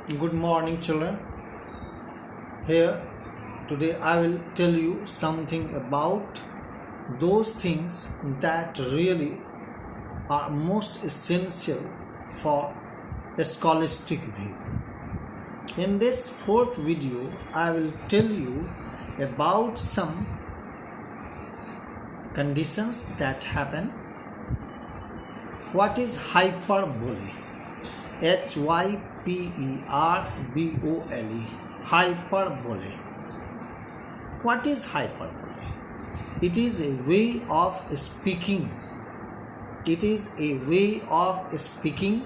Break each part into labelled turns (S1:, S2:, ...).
S1: Good morning, children. Here today I will tell you something about those things that really are most essential for a scholastic view. In this fourth video, I will tell you about some conditions that happen. What is hyperbole? Hyperbole. Hyperbole. What is hyperbole? It is a way of speaking. It is a way of speaking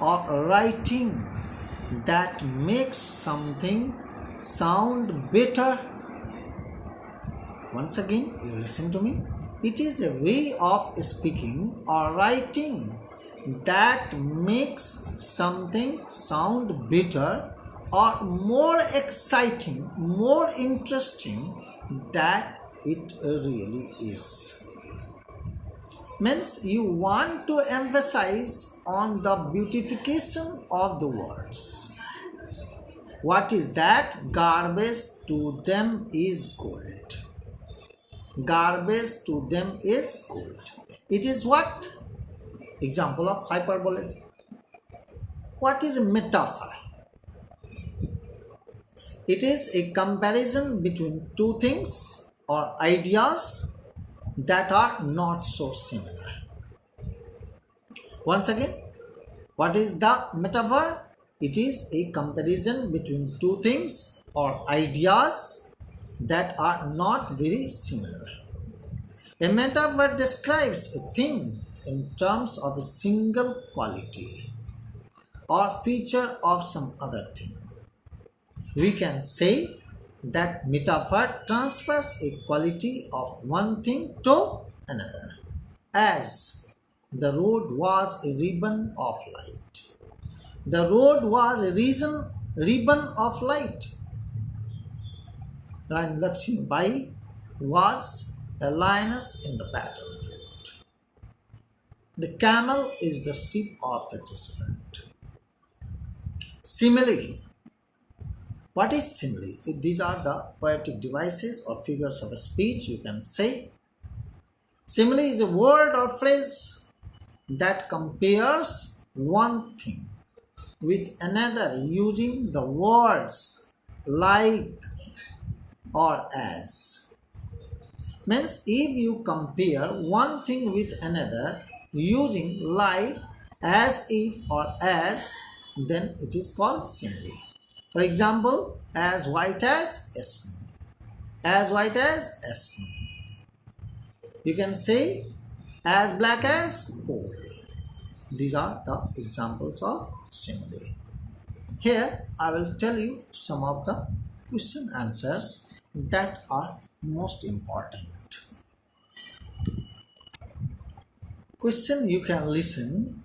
S1: or writing that makes something sound better. Once again, you listen to me. It is a way of speaking or writing that makes something sound better or more exciting, more interesting than it really is. Means you want to emphasize on the beautification of the words. What is that? Garbage to them is gold. Garbage to them is gold. It is what? Example of hyperbole. What is a metaphor? It is a comparison between two things or ideas that are not so similar. Once again, what is the metaphor? It is a comparison between two things or ideas that are not very similar. A metaphor describes a thing in terms of a single quality or feature of some other thing. We can say that metaphor transfers a quality of one thing to another, as the road was a ribbon of light. The road was a ribbon of light. Rani Lakshmi Bai was a lioness in the battlefield. The camel is the sheep of the participant. Simile. What is simile? These are the poetic devices or figures of speech, you can say. Simile is a word or phrase that compares one thing with another using the words like or as. Means if you compare one thing with another using like, as if or as, then it is called simile. For example, as white as a snow. As white as a snow. You can say as black as coal. These are the examples of simile. Here I will tell you some of the question answers that are most important. Question you can listen.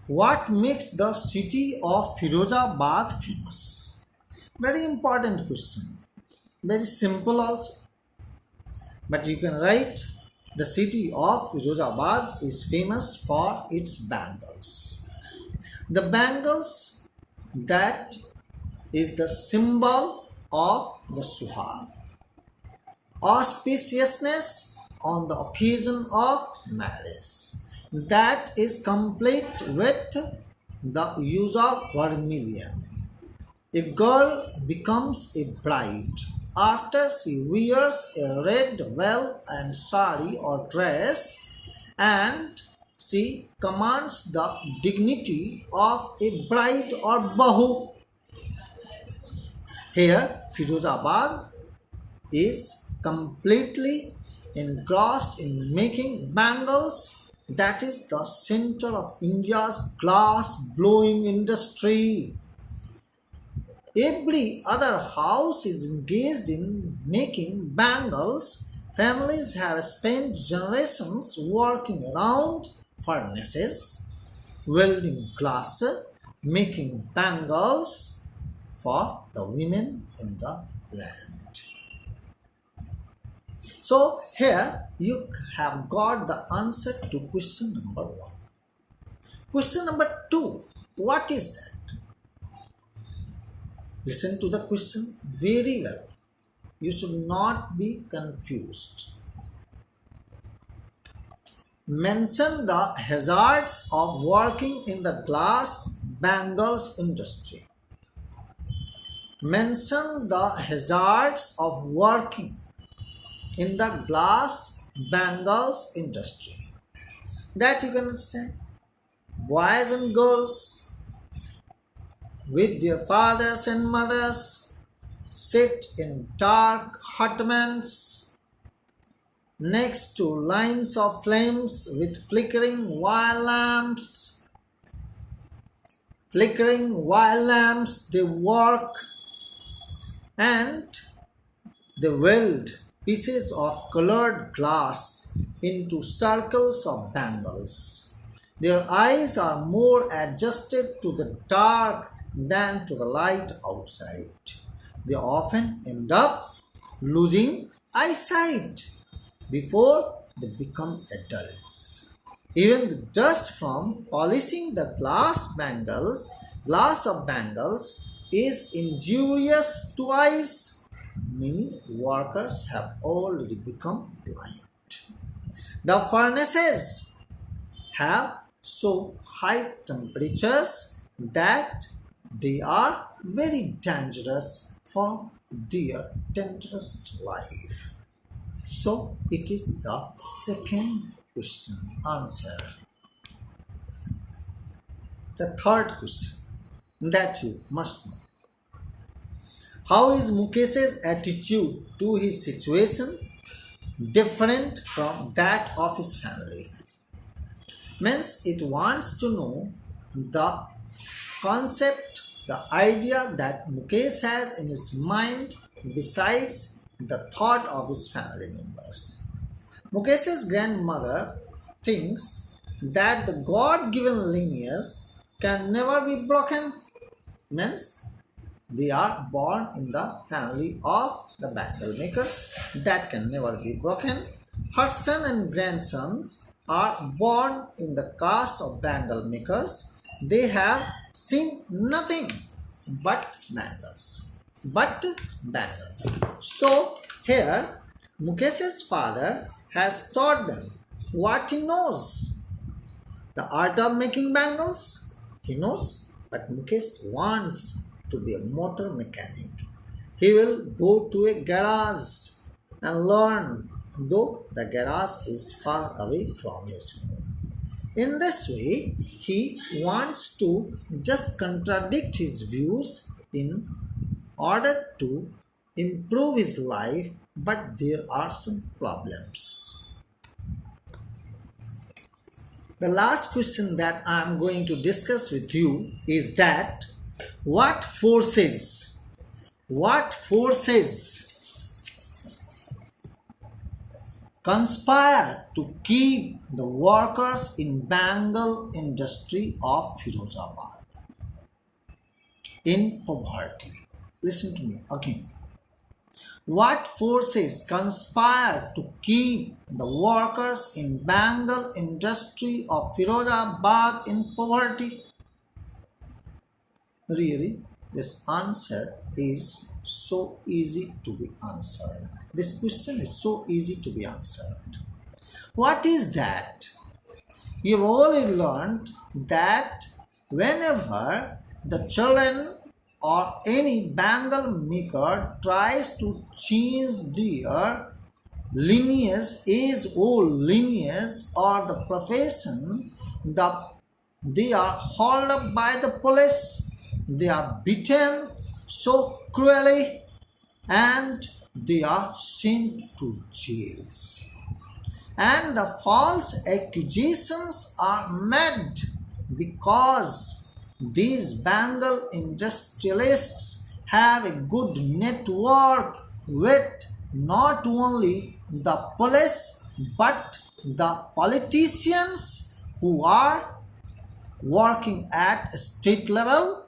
S1: What makes the city of Firozabad famous? Very important question. Very simple also. But you can write the city of Firozabad is famous for its bangles. The bangles that is the symbol of the Suhag. Auspiciousness on the occasion of marriage. That is complete with the use of vermilion. A girl becomes a bride after she wears a red veil and sari or dress, and she commands the dignity of a bride or bahu. Here, Firozabad is completely engrossed in making bangles. That is the center of India's glass blowing industry. Every other house is engaged in making bangles. Families have spent generations working around furnaces, welding glass, making bangles for the women in the land. So here you have got the answer to question number 1. Question number 2. What is that? Listen to the question very well. You should not be confused. Mention the hazards of working in the glass bangles industry. Mention the hazards of working in the glass bangles industry. That you can understand. Boys and girls with their fathers and mothers sit in dark hutments next to lines of flames with flickering wire lamps. Flickering wire lamps, they work and they weld pieces of colored glass into circles of bangles. Their eyes are more adjusted to the dark than to the light outside. They often end up losing eyesight before they become adults. Even the dust from polishing the glass of bangles is injurious to eyes. Many workers have already become blind. The furnaces have so high temperatures that they are very dangerous for their tenderest life. So it is the second question answer. The third question that you must know. How is Mukesh's attitude to his situation different from that of his family? Means it wants to know the concept, the idea that Mukesh has in his mind besides the thought of his family members. Mukesh's grandmother thinks that the God-given lineage can never be broken. Means they are born in the family of the bangle makers that can never be broken. Her son and grandsons are born in the caste of bangle makers. They have seen nothing but bangles. So here Mukesh's father has taught them what he knows. The art of making bangles, he knows, but Mukesh wants to be a motor mechanic. He will go to a garage and learn, though the garage is far away from his home. In this way, he wants to just contradict his views in order to improve his life, but there are some problems. The last question that I am going to discuss with you is that what forces conspire to keep the workers in bangle industry of Firozabad in poverty? Listen to me again. What forces conspire to keep the workers in bangle industry of Firozabad in poverty? Really, this answer is so easy to be answered. This question is so easy to be answered. What is that? You've already learned that whenever the children or any bangle maker tries to change their lineage, age-old lineage or the profession, they are hauled up by the police. They are beaten so cruelly and they are sent to jails. And the false accusations are made because these bangle industrialists have a good network with not only the police but the politicians who are working at state level,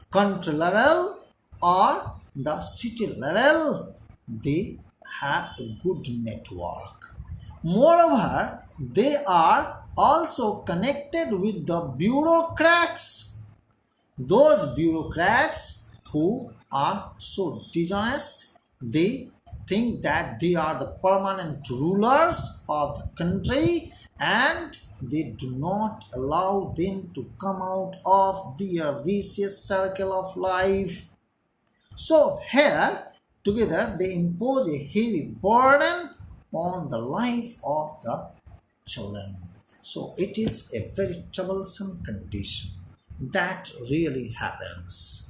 S1: country level or the city level. They have a good network. Moreover, they are also connected with the bureaucrats. Those bureaucrats who are so dishonest. They think that they are the permanent rulers of the country, and they do not allow them to come out of their vicious circle of life. So here, together, they impose a heavy burden on the life of the children. So it is a very troublesome condition that really happens.